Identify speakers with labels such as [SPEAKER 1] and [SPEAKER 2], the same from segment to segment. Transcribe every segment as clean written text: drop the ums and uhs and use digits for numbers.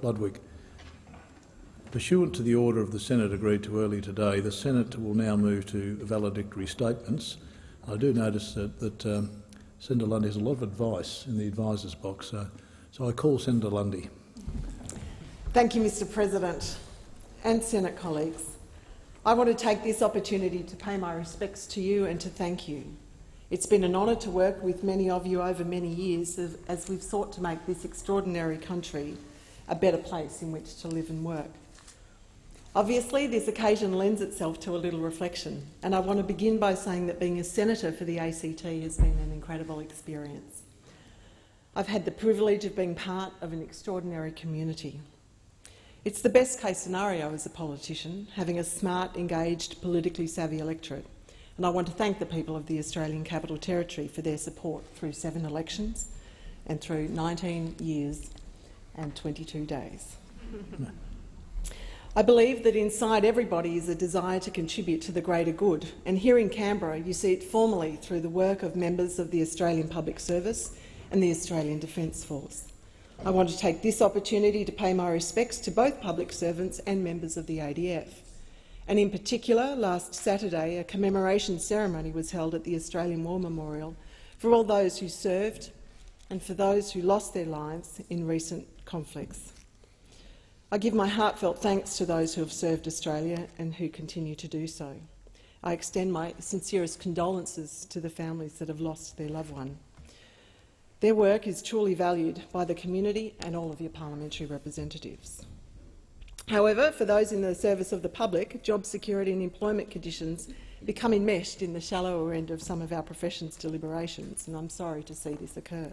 [SPEAKER 1] Ludwig. Pursuant to the order of the Senate agreed to early today, the Senate will now move to valedictory statements. I do notice that Senator Lundy has a lot of advice in the advisers box, so I call Senator Lundy.
[SPEAKER 2] Thank you, Mr President and Senate colleagues. I want to take this opportunity to pay my respects to you and to thank you. It's been an honour to work with many of you over many years as we've sought to make this extraordinary country a better place in which to live and work. Obviously, this occasion lends itself to a little reflection, and I want to begin by saying that being a senator for the ACT has been an incredible experience. I've had the privilege of being part of an extraordinary community. It's the best case scenario as a politician, having a smart, engaged, politically savvy electorate, and I want to thank the people of the Australian Capital Territory for their support through 7 elections and through 19 years and 22 days. I believe that inside everybody is a desire to contribute to the greater good, and here in Canberra you see it formally through the work of members of the Australian Public Service and the Australian Defence Force. I want to take this opportunity to pay my respects to both public servants and members of the ADF. And in particular, last Saturday, a commemoration ceremony was held at the Australian War Memorial for all those who served and for those who lost their lives in recent conflicts. I give my heartfelt thanks to those who have served Australia and who continue to do so. I extend my sincerest condolences to the families that have lost their loved one. Their work is truly valued by the community and all of your parliamentary representatives. However, for those in the service of the public, job security and employment conditions become enmeshed in the shallower end of some of our profession's deliberations, and I'm sorry to see this occur.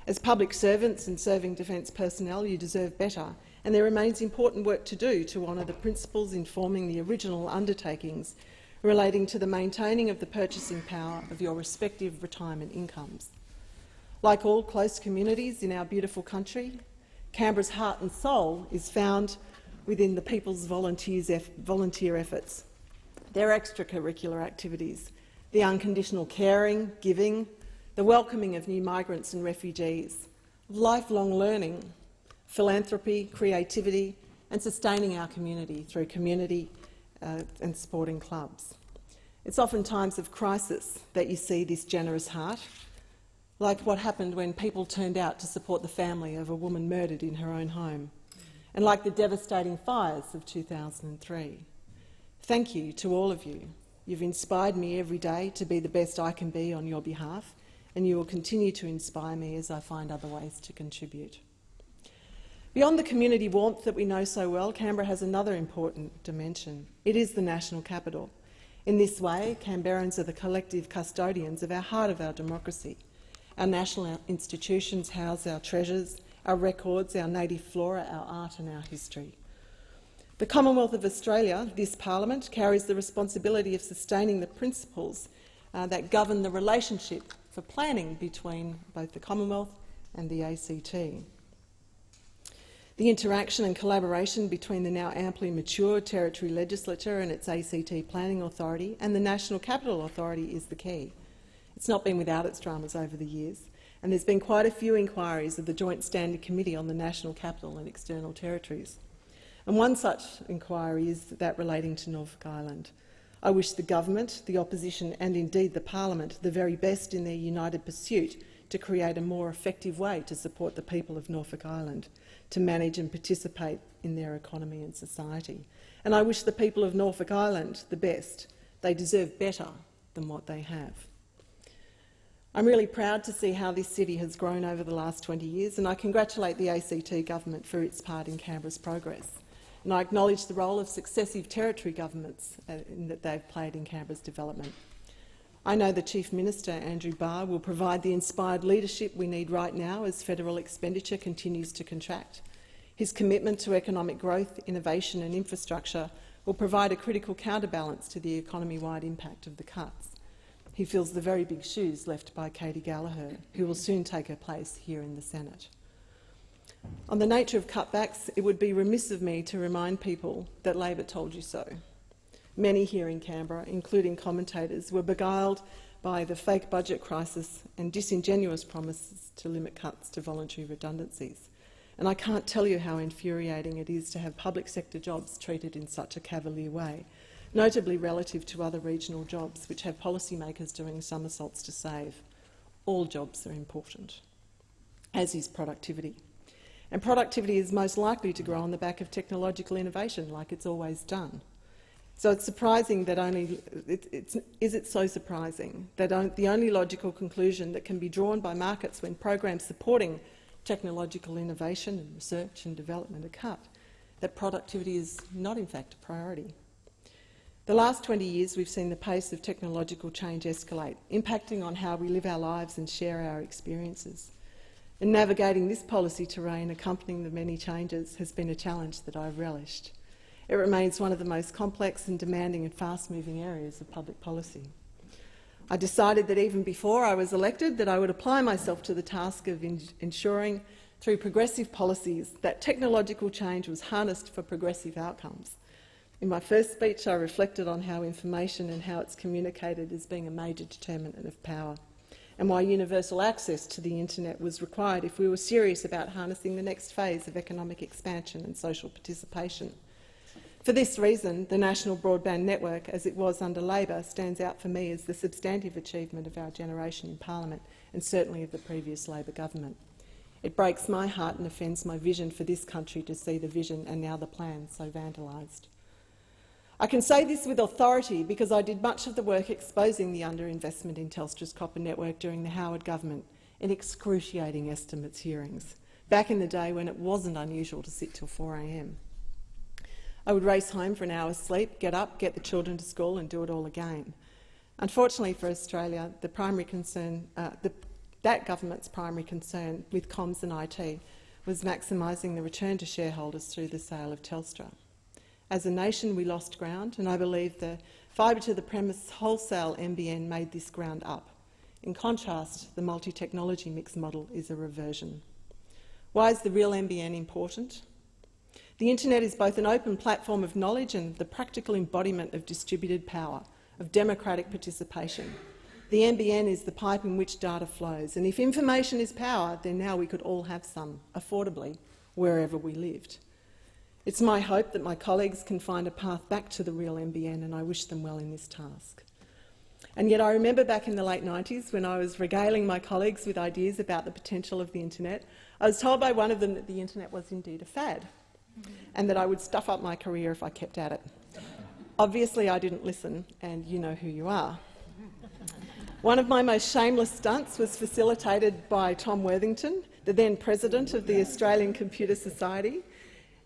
[SPEAKER 2] As public servants and serving defence personnel, you deserve better, and there remains important work to do to honour the principles informing the original undertakings relating to the maintaining of the purchasing power of your respective retirement incomes. Like all close communities in our beautiful country, Canberra's heart and soul is found within the people's volunteer efforts, their extracurricular activities, the unconditional caring, giving, the welcoming of new migrants and refugees, of lifelong learning, philanthropy, creativity and sustaining our community through community and sporting clubs. It's often times of crisis that you see this generous heart, like what happened when people turned out to support the family of a woman murdered in her own home, and like the devastating fires of 2003. Thank you to all of you. You've inspired me every day to be the best I can be on your behalf, and you will continue to inspire me as I find other ways to contribute. Beyond the community warmth that we know so well, Canberra has another important dimension. It is the national capital. In this way, Canberrans are the collective custodians of our heart of our democracy. Our national institutions house our treasures, our records, our native flora, our art and our history. The Commonwealth of Australia, this parliament, carries the responsibility of sustaining the principles that govern the relationship for planning between both the Commonwealth and the ACT. The interaction and collaboration between the now amply mature Territory Legislature and its ACT Planning Authority and the National Capital Authority is the key. It's not been without its dramas over the years, and there's been quite a few inquiries of the Joint Standing Committee on the National Capital and External Territories. And one such inquiry is that relating to Norfolk Island. I wish the government, the opposition and indeed the parliament the very best in their united pursuit to create a more effective way to support the people of Norfolk Island, to manage and participate in their economy and society. And I wish the people of Norfolk Island the best. They deserve better than what they have. I'm really proud to see how this city has grown over the last 20 years, and I congratulate the ACT government for its part in Canberra's progress. And I acknowledge the role of successive territory governments that they've played in Canberra's development. I know the Chief Minister, Andrew Barr, will provide the inspired leadership we need right now as federal expenditure continues to contract. His commitment to economic growth, innovation and infrastructure will provide a critical counterbalance to the economy-wide impact of the cuts. He fills the very big shoes left by Katie Gallagher, who will soon take her place here in the Senate. On the nature of cutbacks, it would be remiss of me to remind people that Labor told you so. Many here in Canberra, including commentators, were beguiled by the fake budget crisis and disingenuous promises to limit cuts to voluntary redundancies. and I can't tell you how infuriating it is to have public sector jobs treated in such a cavalier way, notably relative to other regional jobs which have policymakers doing somersaults to save. All jobs are important, as is productivity. And productivity is most likely to grow on the back of technological innovation, like it's always done. So it's surprising that is it so surprising that the only logical conclusion that can be drawn by markets when programs supporting technological innovation and research and development are cut, that productivity is not in fact a priority? The last 20 years we've seen the pace of technological change escalate, impacting on how we live our lives and share our experiences. And navigating this policy terrain accompanying the many changes has been a challenge that I've relished. It remains one of the most complex and demanding and fast-moving areas of public policy. I decided that even before I was elected that I would apply myself to the task of ensuring through progressive policies that technological change was harnessed for progressive outcomes. In my first speech I reflected on how information and how it's communicated is being a major determinant of power, and why universal access to the internet was required if we were serious about harnessing the next phase of economic expansion and social participation. For this reason, the National Broadband Network, as it was under Labor, stands out for me as the substantive achievement of our generation in Parliament, and certainly of the previous Labor government. It breaks my heart and offends my vision for this country to see the vision and now the plan so vandalised. I can say this with authority because I did much of the work exposing the underinvestment in Telstra's copper network during the Howard government in excruciating estimates hearings, back in the day when it wasn't unusual to sit till 4 a.m. I would race home for an hour's sleep, get up, get the children to school and do it all again. Unfortunately for Australia, the primary concern, that government's primary concern with comms and IT was maximising the return to shareholders through the sale of Telstra. As a nation, we lost ground, and I believe the fibre-to-the-premise wholesale NBN made this ground up. In contrast, the multi-technology mix model is a reversion. Why is the real NBN important? The internet is both an open platform of knowledge and the practical embodiment of distributed power, of democratic participation. The NBN is the pipe in which data flows, and if information is power, then now we could all have some, affordably, wherever we lived. It's my hope that my colleagues can find a path back to the real NBN, and I wish them well in this task. And yet I remember back in the late 90s when I was regaling my colleagues with ideas about the potential of the internet, I was told by one of them that the internet was indeed a fad, and that I would stuff up my career if I kept at it. Obviously I didn't listen, and you know who you are. One of my most shameless stunts was facilitated by Tom Worthington, the then president of the Australian Computer Society.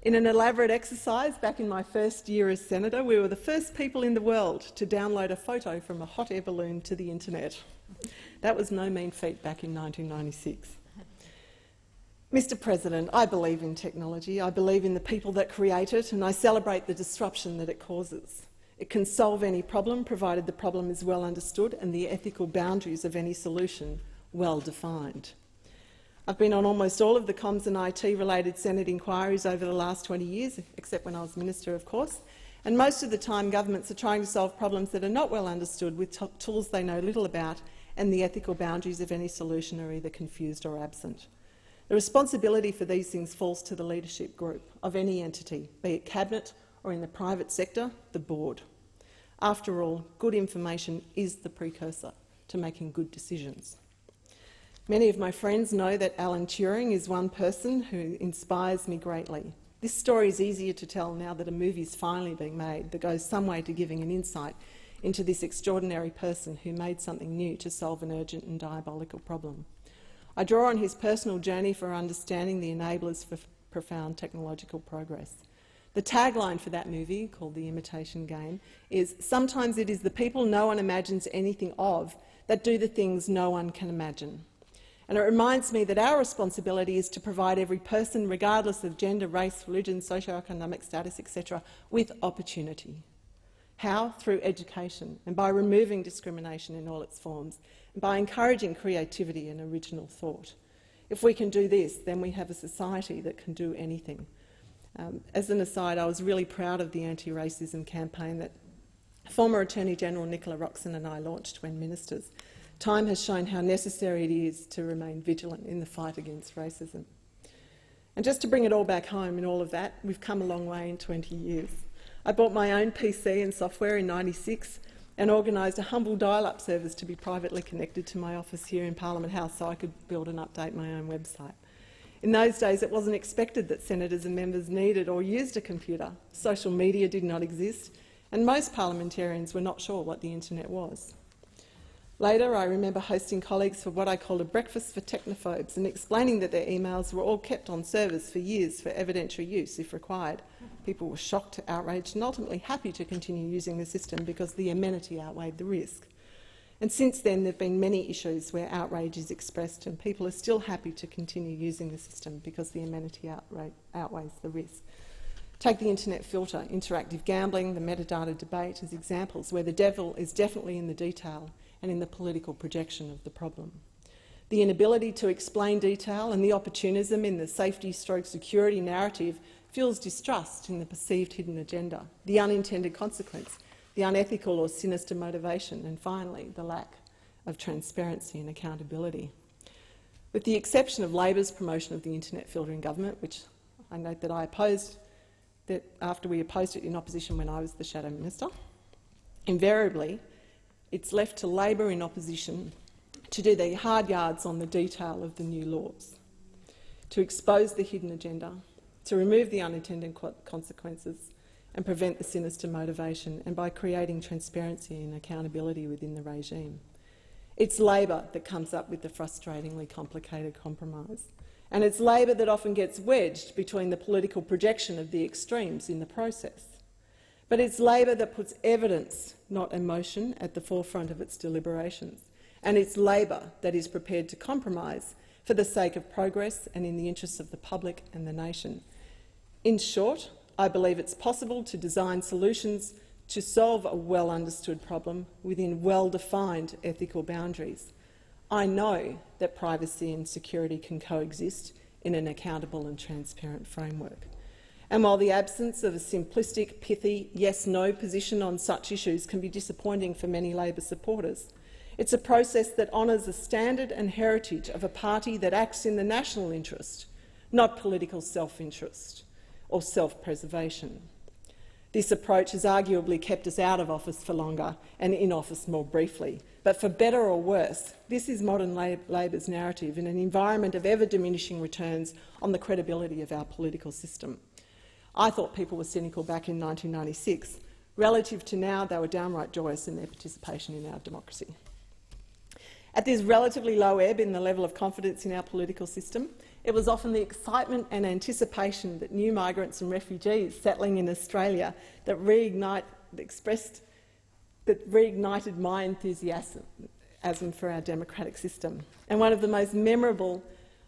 [SPEAKER 2] In an elaborate exercise back in my first year as senator, we were the first people in the world to download a photo from a hot air balloon to the internet. That was no mean feat back in 1996. Mr. President, I believe in technology, I believe in the people that create it, and I celebrate the disruption that it causes. It can solve any problem, provided the problem is well understood and the ethical boundaries of any solution well defined. I've been on almost all of the comms and IT-related Senate inquiries over the last 20 years, except when I was Minister, of course, and most of the time governments are trying to solve problems that are not well understood with tools they know little about, and the ethical boundaries of any solution are either confused or absent. The responsibility for these things falls to the leadership group of any entity, be it Cabinet or in the private sector, the board. After all, good information is the precursor to making good decisions. Many of my friends know that Alan Turing is one person who inspires me greatly. This story is easier to tell now that a movie is finally being made that goes some way to giving an insight into this extraordinary person who made something new to solve an urgent and diabolical problem. I draw on his personal journey for understanding the enablers for profound technological progress. The tagline for that movie, called The Imitation Game, is, "Sometimes it is the people no one imagines anything of that do the things no one can imagine." And it reminds me that our responsibility is to provide every person, regardless of gender, race, religion, socio-economic status, etc., with opportunity. How? Through education, and by removing discrimination in all its forms, and by encouraging creativity and original thought. If we can do this, then we have a society that can do anything. As an aside, I was really proud of the anti-racism campaign that former Attorney-General Nicola Roxon and I launched when ministers. Time has shown how necessary it is to remain vigilant in the fight against racism. And just to bring it all back home in all of that, we've come a long way in 20 years. I bought my own PC and software in '96 and organised a humble dial-up service to be privately connected to my office here in Parliament House so I could build and update my own website. In those days, it wasn't expected that senators and members needed or used a computer. Social media did not exist, and most parliamentarians were not sure what the internet was. Later, I remember hosting colleagues for what I called a breakfast for technophobes and explaining that their emails were all kept on servers for years for evidentiary use if required. People were shocked, outraged and ultimately happy to continue using the system because the amenity outweighed the risk. And since then, there have been many issues where outrage is expressed and people are still happy to continue using the system because the amenity outweighs the risk. Take the internet filter, interactive gambling, the metadata debate as examples where the devil is definitely in the detail and in the political projection of the problem. The inability to explain detail and the opportunism in the safety/security narrative fuels distrust in the perceived hidden agenda, the unintended consequence, the unethical or sinister motivation, and finally, the lack of transparency and accountability. With the exception of Labor's promotion of the internet filter in government, which I note that I opposed, that after we opposed it in opposition when I was the Shadow Minister, invariably it's left to Labor in opposition to do the hard yards on the detail of the new laws, to expose the hidden agenda, to remove the unintended consequences and prevent the sinister motivation, and by creating transparency and accountability within the regime. It's Labor that comes up with the frustratingly complicated compromise. And it's Labor that often gets wedged between the political projection of the extremes in the process. But it's Labor that puts evidence, not emotion, at the forefront of its deliberations. And it's Labor that is prepared to compromise for the sake of progress and in the interests of the public and the nation. In short, I believe it's possible to design solutions to solve a well-understood problem within well-defined ethical boundaries. I know that privacy and security can coexist in an accountable and transparent framework. And while the absence of a simplistic, pithy, yes-no position on such issues can be disappointing for many Labor supporters, it's a process that honours the standard and heritage of a party that acts in the national interest, not political self-interest or self-preservation. This approach has arguably kept us out of office for longer and in office more briefly. But for better or worse, this is modern Labor's narrative in an environment of ever-diminishing returns on the credibility of our political system. I thought people were cynical back in 1996. Relative to now, they were downright joyous in their participation in our democracy. At this relatively low ebb in the level of confidence in our political system, it was often the excitement and anticipation that new migrants and refugees settling in Australia that reignited my enthusiasm for our democratic system. And one of the most memorable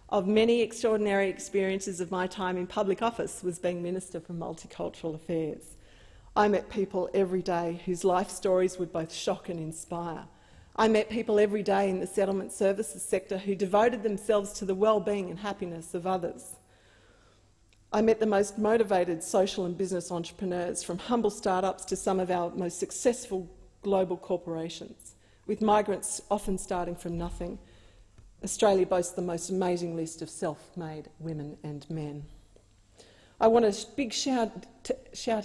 [SPEAKER 2] of many extraordinary experiences of my time in public office was being Minister for Multicultural Affairs. I met people every day whose life stories would both shock and inspire. I met people every day in the settlement services sector who devoted themselves to the well-being and happiness of others. I met the most motivated social and business entrepreneurs, from humble startups to some of our most successful global corporations, with migrants often starting from nothing. Australia boasts the most amazing list of self-made women and men. I want a big shout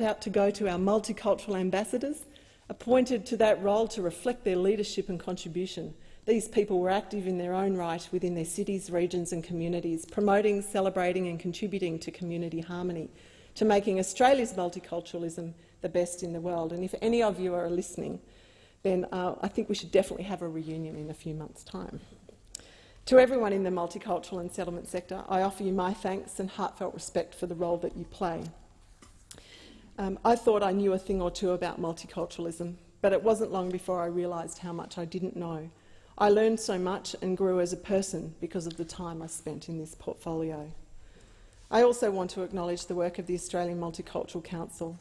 [SPEAKER 2] out to go to our multicultural ambassadors, appointed to that role to reflect their leadership and contribution. These people were active in their own right within their cities, regions and communities, promoting, celebrating and contributing to community harmony, to making Australia's multiculturalism the best in the world. And if any of you are listening, then I think we should definitely have a reunion in a few months' time. To everyone in the multicultural and settlement sector, I offer you my thanks and heartfelt respect for the role that you play. I thought I knew a thing or two about multiculturalism, but it wasn't long before I realised how much I didn't know. I learned so much and grew as a person because of the time I spent in this portfolio. I also want to acknowledge the work of the Australian Multicultural Council,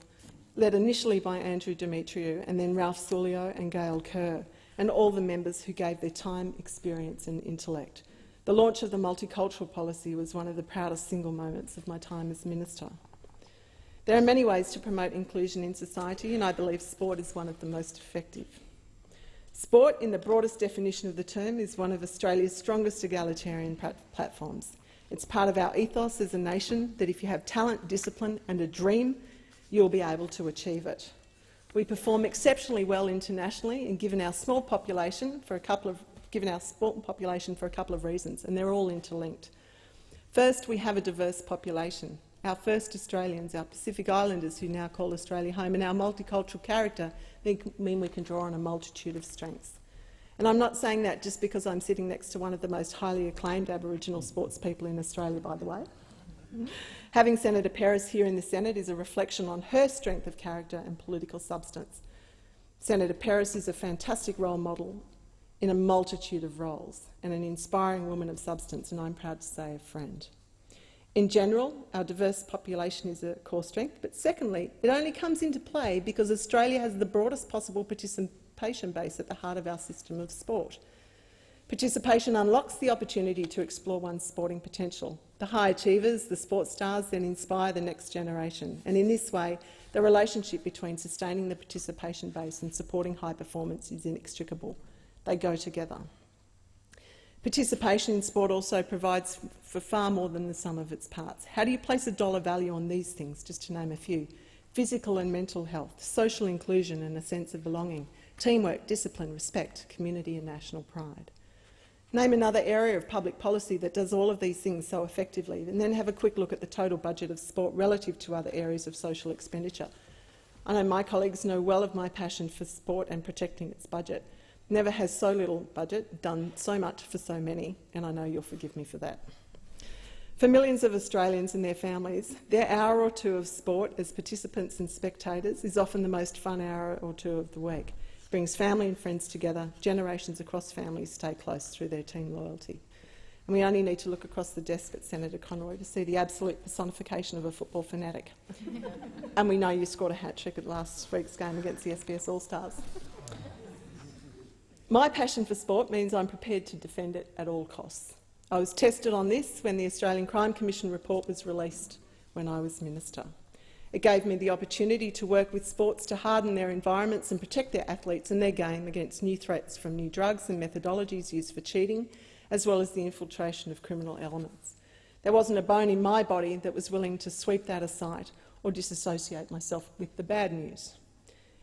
[SPEAKER 2] led initially by Andrew Demetriou and then Ralph Sulio and Gail Kerr, and all the members who gave their time, experience and intellect. The launch of the multicultural policy was one of the proudest single moments of my time as Minister. There are many ways to promote inclusion in society, and I believe sport is one of the most effective. Sport, in the broadest definition of the term, is one of Australia's strongest egalitarian platforms. It's part of our ethos as a nation that if you have talent, discipline and a dream, you'll be able to achieve it. We perform exceptionally well internationally, and given our small population for a couple of reasons, and they're all interlinked. First, we have a diverse population. Our first Australians, our Pacific Islanders who now call Australia home, and our multicultural character mean we can draw on a multitude of strengths. And I'm not saying that just because I'm sitting next to one of the most highly acclaimed Aboriginal sports people in Australia, by the way. Having Senator Peris here in the Senate is a reflection on her strength of character and political substance. Senator Peris is a fantastic role model in a multitude of roles and an inspiring woman of substance, and I'm proud to say a friend. In general, our diverse population is a core strength, but secondly, it only comes into play because Australia has the broadest possible participation base at the heart of our system of sport. Participation unlocks the opportunity to explore one's sporting potential. The high achievers, the sports stars, then inspire the next generation, and in this way, the relationship between sustaining the participation base and supporting high performance is inextricable. They go together. Participation in sport also provides for far more than the sum of its parts. How do you place a dollar value on these things, just to name a few? Physical and mental health, social inclusion and a sense of belonging, teamwork, discipline, respect, community and national pride. Name another area of public policy that does all of these things so effectively, and then have a quick look at the total budget of sport relative to other areas of social expenditure. I know my colleagues know well of my passion for sport and protecting its budget. Never has so little budget done so much for so many, and I know you'll forgive me for that. For millions of Australians and their families, their hour or two of sport as participants and spectators is often the most fun hour or two of the week. It brings family and friends together. Generations across families stay close through their team loyalty. And we only need to look across the desk at Senator Conroy to see the absolute personification of a football fanatic. And we know you scored a hat-trick at last week's game against the SBS All-Stars. My passion for sport means I'm prepared to defend it at all costs. I was tested on this when the Australian Crime Commission report was released when I was Minister. It gave me the opportunity to work with sports to harden their environments and protect their athletes and their game against new threats from new drugs and methodologies used for cheating, as well as the infiltration of criminal elements. There wasn't a bone in my body that was willing to sweep that aside or disassociate myself with the bad news.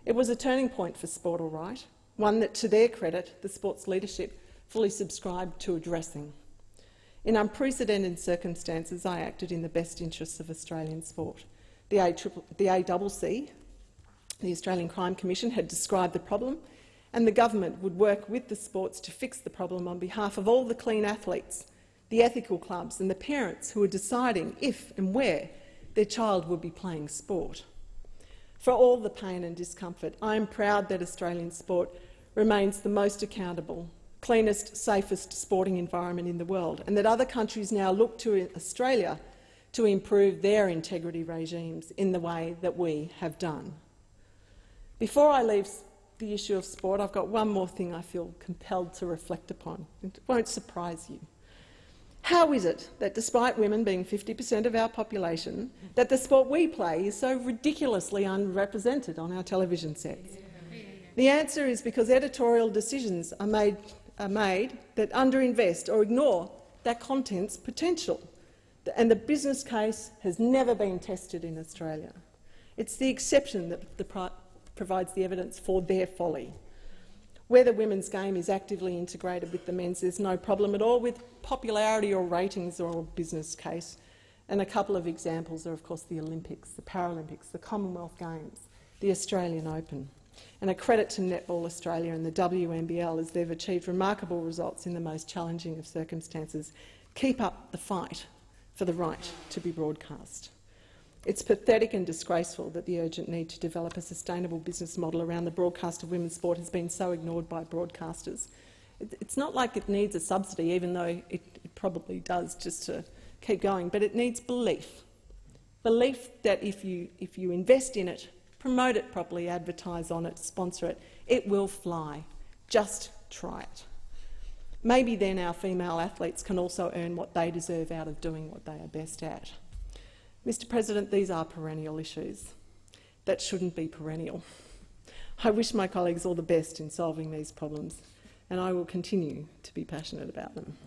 [SPEAKER 2] It was a turning point for sport, all right, one that, to their credit, the sports leadership fully subscribed to addressing. In unprecedented circumstances, I acted in the best interests of Australian sport. The ACC, the Australian Crime Commission, had described the problem, and the government would work with the sports to fix the problem on behalf of all the clean athletes, the ethical clubs and the parents who were deciding if and where their child would be playing sport. For all the pain and discomfort, I am proud that Australian sport remains the most accountable, cleanest, safest sporting environment in the world, and that other countries now look to Australia to improve their integrity regimes in the way that we have done. Before I leave the issue of sport, I've got one more thing I feel compelled to reflect upon. It won't surprise you. How is it that, despite women being 50% of our population, that the sport we play is so ridiculously unrepresented on our television sets? The answer is because editorial decisions are made that underinvest or ignore that content's potential, and the business case has never been tested in Australia. It's the exception that provides the evidence for their folly. Where the women's game is actively integrated with the men's, there's no problem at all with popularity or ratings or business case. And a couple of examples are, of course, the Olympics, the Paralympics, the Commonwealth Games, the Australian Open. And a credit to Netball Australia and the WNBL as they've achieved remarkable results in the most challenging of circumstances. Keep up the fight for the right to be broadcast. It's pathetic and disgraceful that the urgent need to develop a sustainable business model around the broadcast of women's sport has been so ignored by broadcasters. It's not like it needs a subsidy, even though it probably does, just to keep going, but it needs belief. Belief that if you invest in it, promote it properly, advertise on it, sponsor it, it will fly. Just try it. Maybe then our female athletes can also earn what they deserve out of doing what they are best at. Mr. President, these are perennial issues that shouldn't be perennial. I wish my colleagues all the best in solving these problems, and I will continue to be passionate about them.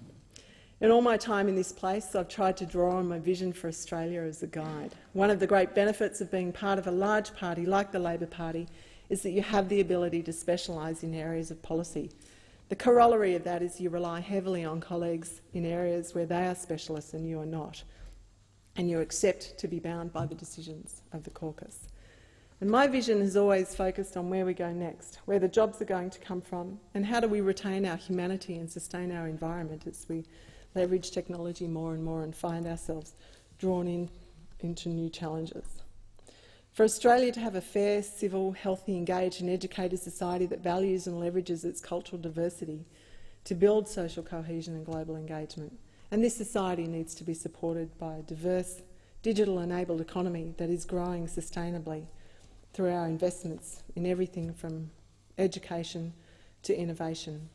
[SPEAKER 2] In all my time in this place, I've tried to draw on my vision for Australia as a guide. One of the great benefits of being part of a large party like the Labor Party is that you have the ability to specialise in areas of policy. The corollary of that is you rely heavily on colleagues in areas where they are specialists and you are not, and you accept to be bound by the decisions of the caucus. And my vision has always focused on where we go next, where the jobs are going to come from, and how do we retain our humanity and sustain our environment as we leverage technology more and more and find ourselves drawn into new challenges. For Australia to have a fair, civil, healthy, engaged and educated society that values and leverages its cultural diversity to build social cohesion and global engagement. And this society needs to be supported by a diverse, digital-enabled economy that is growing sustainably through our investments in everything from education to innovation.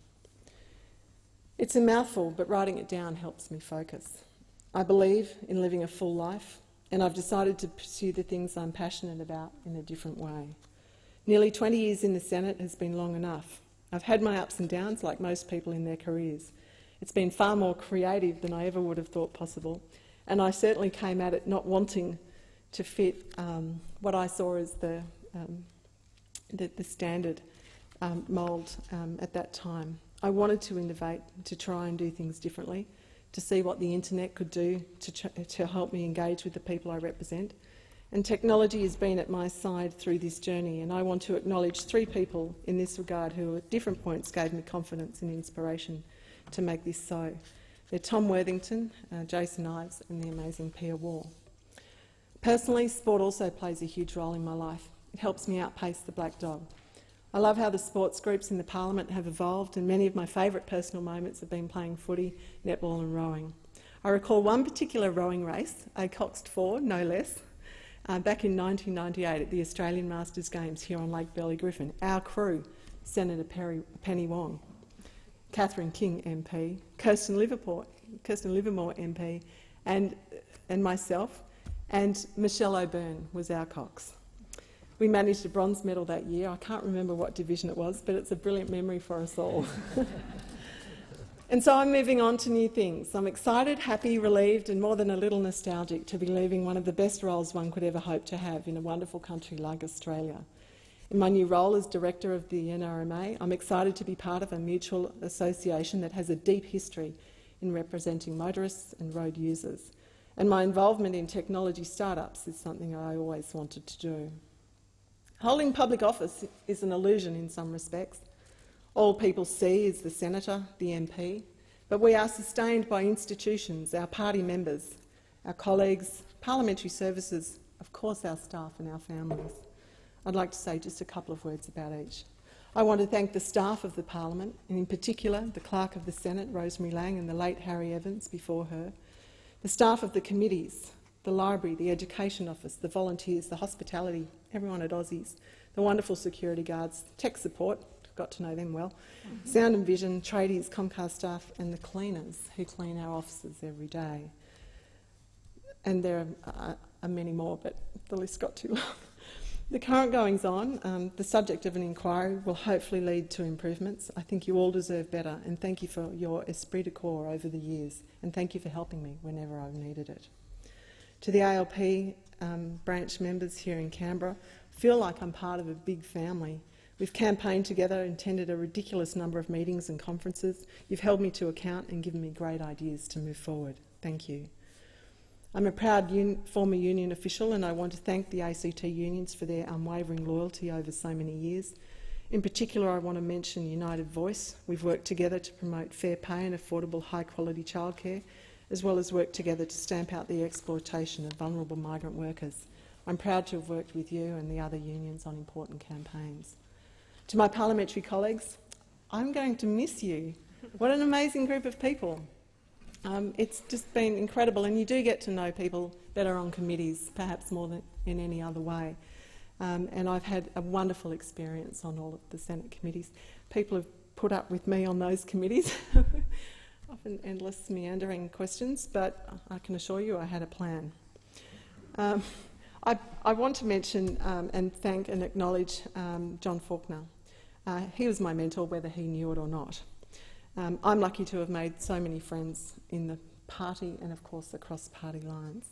[SPEAKER 2] It's a mouthful, but writing it down helps me focus. I believe in living a full life, and I've decided to pursue the things I'm passionate about in a different way. Nearly 20 years in the Senate has been long enough. I've had my ups and downs like most people in their careers. It's been far more creative than I ever would have thought possible, and I certainly came at it not wanting to fit what I saw as the standard mould at that time. I wanted to innovate, to try and do things differently, to see what the internet could do to help me engage with the people I represent. And technology has been at my side through this journey, and I want to acknowledge 3 people in this regard who at different points gave me confidence and inspiration to make this so. They're Tom Worthington, Jason Ives and the amazing Pia Wall. Personally, sport also plays a huge role in my life. It helps me outpace the black dog. I love how the sports groups in the Parliament have evolved, and many of my favourite personal moments have been playing footy, netball and rowing. I recall one particular rowing race, a Coxed 4, no less, back in 1998 at the Australian Masters Games here on Lake Burley Griffin. Our crew, Senator Penny Wong, Catherine King MP, Kirsten Livermore MP, and myself, and Michelle O'Byrne was our cox. We managed a bronze medal that year. I can't remember what division it was, but it's a brilliant memory for us all. And so I'm moving on to new things. I'm excited, happy, relieved and more than a little nostalgic to be leaving one of the best roles one could ever hope to have in a wonderful country like Australia. In my new role as Director of the NRMA, I'm excited to be part of a mutual association that has a deep history in representing motorists and road users. And my involvement in technology startups is something I always wanted to do. Holding public office is an illusion in some respects. All people see is the senator, the MP, but we are sustained by institutions, our party members, our colleagues, parliamentary services, of course our staff and our families. I'd like to say just a couple of words about each. I want to thank the staff of the Parliament, and in particular the Clerk of the Senate, Rosemary Lang, and the late Harry Evans before her, the staff of the committees, the library, the education office, the volunteers, the hospitality, everyone at Aussies, the wonderful security guards, tech support, got to know them well, sound and vision, tradies, Comcast staff and the cleaners who clean our offices every day. And there are many more, but the list got too long. The current goings on, the subject of an inquiry will hopefully lead to improvements. I think you all deserve better, and thank you for your esprit de corps over the years, and thank you for helping me whenever I've needed it. To the ALP branch members here in Canberra, I feel like I'm part of a big family. We've campaigned together, attended a ridiculous number of meetings and conferences. You've held me to account and given me great ideas to move forward. Thank you. I'm a proud former union official, and I want to thank the ACT unions for their unwavering loyalty over so many years. In particular, I want to mention United Voice. We've worked together to promote fair pay and affordable high-quality childcare, as well as work together to stamp out the exploitation of vulnerable migrant workers. I'm proud to have worked with you and the other unions on important campaigns. To my parliamentary colleagues, I'm going to miss you. What an amazing group of people. It's just been incredible, and you do get to know people better on committees, perhaps more than in any other way. And I've had a wonderful experience on all of the Senate committees. People have put up with me on those committees. Often endless meandering questions, but I can assure you I had a plan. I want to mention and thank and acknowledge John Faulkner. He was my mentor, whether he knew it or not. I'm lucky to have made so many friends in the party and, of course, across party lines.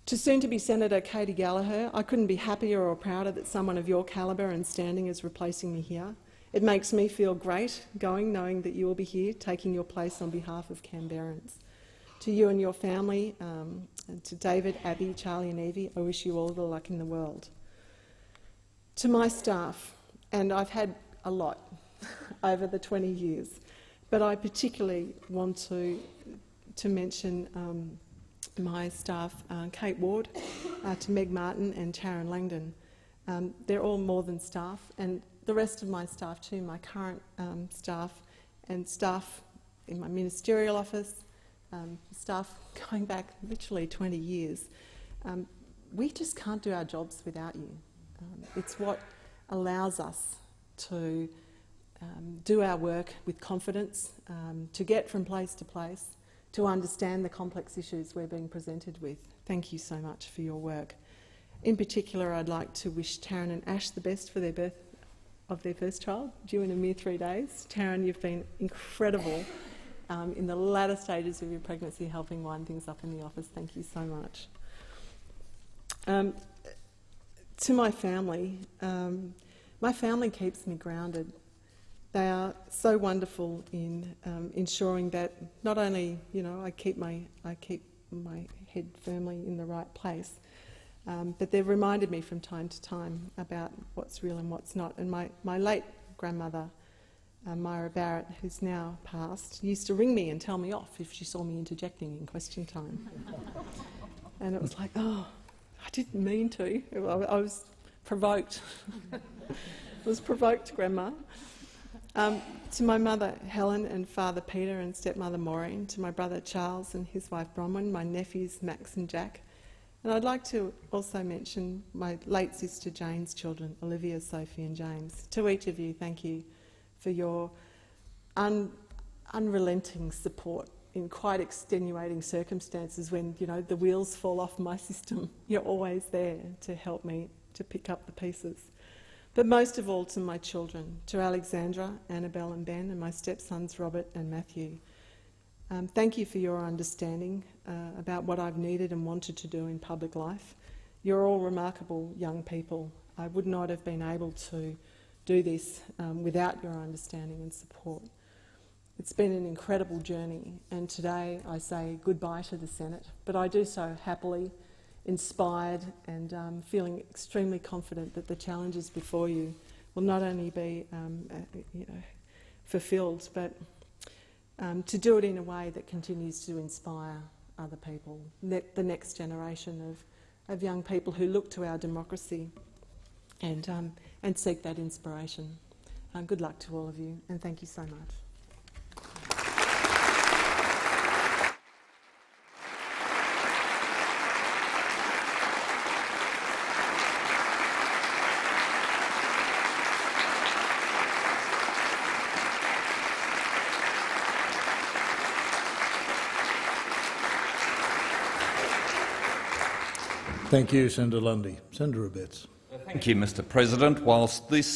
[SPEAKER 2] To soon-to-be Senator Katie Gallagher, I couldn't be happier or prouder that someone of your calibre and standing is replacing me here. It makes me feel great knowing that you will be here taking your place on behalf of Canberrans. To you and your family, and to David, Abby, Charlie and Evie, I wish you all the luck in the world. To my staff, and I've had a lot over the 20 years, but I particularly want to mention my staff, Kate Ward, to Meg Martin and Taryn Langdon. They're all more than staff, and the rest of my staff too, my current staff and staff in my ministerial office, staff going back literally 20 years. We just can't do our jobs without you. It's what allows us to do our work with confidence, to get from place to place, to understand the complex issues we're being presented with. Thank you so much for your work. In particular, I'd like to wish Taryn and Ash the best for their birth of their first child, due in a mere 3 days. Taryn, you've been incredible in the latter stages of your pregnancy, helping wind things up in the office. Thank you so much. To my family keeps me grounded. They are so wonderful in ensuring that not only I keep my head firmly in the right place, but they've reminded me from time to time about what's real and what's not. And my late grandmother, Myra Barrett, who's now passed, used to ring me and tell me off if she saw me interjecting in question time. And it was like, oh, I didn't mean to. I was provoked. I was provoked, Grandma. To my mother, Helen, and father, Peter, and stepmother, Maureen, to my brother, Charles, and his wife, Bronwyn, my nephews, Max and Jack. And I'd like to also mention my late sister Jane's children, Olivia, Sophie and James. To each of you, thank you for your unrelenting support in quite extenuating circumstances when, the wheels fall off my system. You're always there to help me to pick up the pieces. But most of all to my children, to Alexandra, Annabelle and Ben, and my stepsons Robert and Matthew. Thank you for your understanding about what I've needed and wanted to do in public life. You're all remarkable young people. I would not have been able to do this without your understanding and support. It's been an incredible journey, and today I say goodbye to the Senate, but I do so happily, inspired and feeling extremely confident that the challenges before you will not only be fulfilled, but to do it in a way that continues to inspire other people, the next generation of young people who look to our democracy and seek that inspiration. Good luck to all of you, and thank you so much.
[SPEAKER 1] Thank you, Senator Lundy. Senator Abetz.
[SPEAKER 3] Thank you, Mr. President. Whilst this